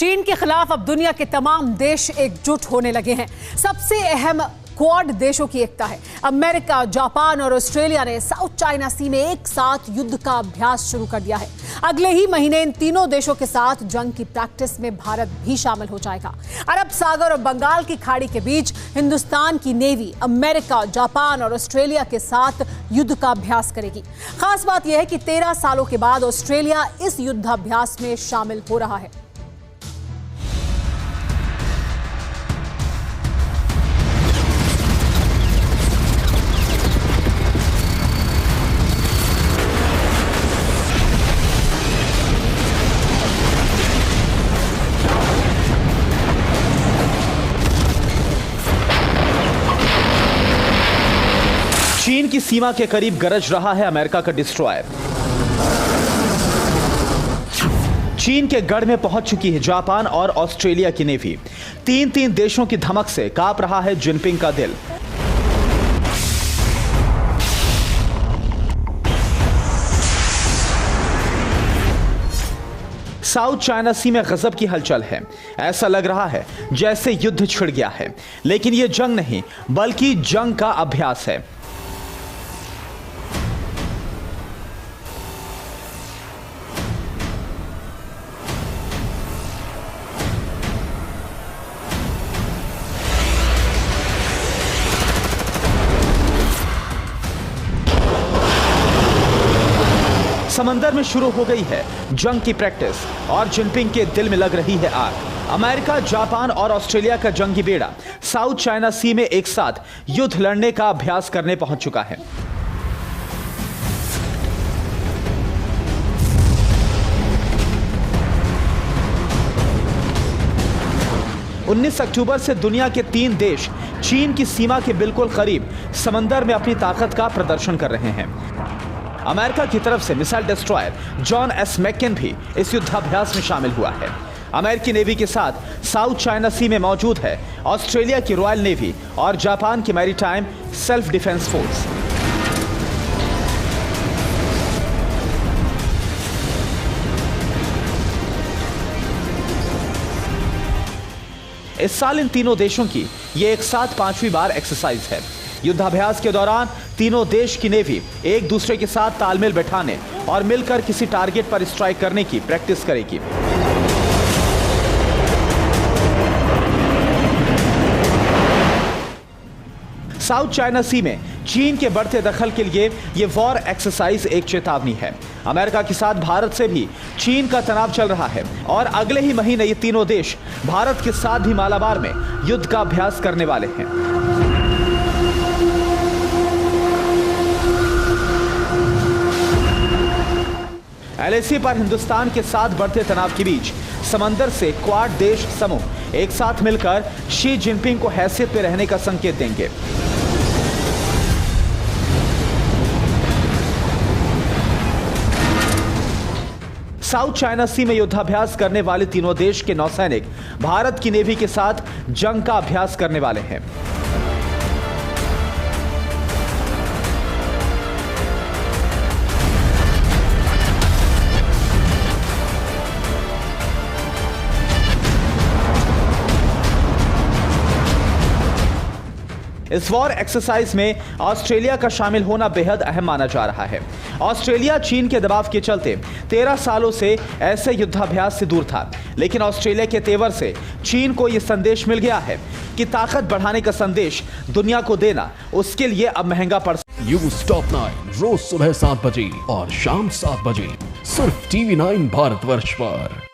चीन के खिलाफ अब दुनिया के तमाम देश एकजुट होने लगे हैं। सबसे अहम क्वाड देशों की एकता है। अमेरिका, जापान और ऑस्ट्रेलिया ने साउथ चाइना सी में एक साथ युद्ध का अभ्यास शुरू कर दिया है। अगले ही महीने इन तीनों देशों के साथ जंग की प्रैक्टिस में भारत भी शामिल हो जाएगा। अरब सागर और बंगाल की खाड़ी के बीच हिंदुस्तान की नेवी अमेरिका, जापान और ऑस्ट्रेलिया के साथ युद्ध का अभ्यास करेगी। खास बात यह है कि 13 सालों के बाद ऑस्ट्रेलिया इस युद्धाभ्यास में शामिल हो रहा है। चीन की सीमा के करीब गरज रहा है अमेरिका का डिस्ट्रॉयर। चीन के गढ़ में पहुंच चुकी है जापान और ऑस्ट्रेलिया की नेवी। तीन देशों की धमक से कांप रहा है जिनपिंग का दिल। साउथ चाइना सी में गजब की हलचल है। ऐसा लग रहा है जैसे युद्ध छिड़ गया है, लेकिन यह जंग नहीं बल्कि जंग का अभ्यास है। समंदर में शुरू हो गई है जंग की प्रैक्टिस और जिनपिंग के दिल में लग रही है आग। अमेरिका, जापान और ऑस्ट्रेलिया का जंगी बेड़ा साउथ चाइना सी में एक साथ युद्ध लड़ने का अभ्यास करने पहुंच चुका है। अक्टूबर से दुनिया के 3 देश चीन की सीमा के बिल्कुल करीब समंदर में अपनी ताकत का प्रदर्शन कर रहे हैं। अमेरिका की तरफ से मिसाइल डिस्ट्रॉयर जॉन एस मैकेन भी इस युद्धाभ्यास में शामिल हुआ है। अमेरिकी नेवी के साथ साउथ चाइना सी में मौजूद है ऑस्ट्रेलिया की रॉयल नेवी और जापान की मैरीटाइम सेल्फ डिफेंस फोर्स। इस साल इन तीनों देशों की यह एक साथ 5वीं बार एक्सरसाइज है। युद्धाभ्यास के दौरान तीनों देश की नेवी एक दूसरे के साथ तालमेल बैठाने और मिलकर किसी टारगेट पर स्ट्राइक करने की प्रैक्टिस करेगी। साउथ चाइना सी में चीन के बढ़ते दखल के लिए यह वॉर एक्सरसाइज एक चेतावनी है। अमेरिका के साथ भारत से भी चीन का तनाव चल रहा है और अगले ही महीने ये तीनों देश भारत के साथ भी मालाबार में युद्ध का अभ्यास करने वाले हैं। एलएसी पर हिंदुस्तान के साथ बढ़ते तनाव के बीच समंदर से क्वाड देश समूह एक साथ मिलकर शी जिनपिंग को हैसियत पे रहने का संकेत देंगे। साउथ चाइना सी में युद्धाभ्यास करने वाले तीनों देश के नौसैनिक भारत की नेवी के साथ जंग का अभ्यास करने वाले हैं। इस वॉर एक्सरसाइज में ऑस्ट्रेलिया का शामिल होना बेहद अहम माना जा रहा है। ऑस्ट्रेलिया चीन के दबाव के चलते 13 सालों से ऐसे युद्धाभ्यास से दूर था, लेकिन ऑस्ट्रेलिया के तेवर से चीन को यह संदेश मिल गया है कि ताकत बढ़ाने का संदेश दुनिया को देना उसके लिए अब महंगा पड़। न्यूज़ टॉप 9 रोज सुबह 7 बजे और शाम 7 बजे सिर्फ TV9 भारतवर्ष पर।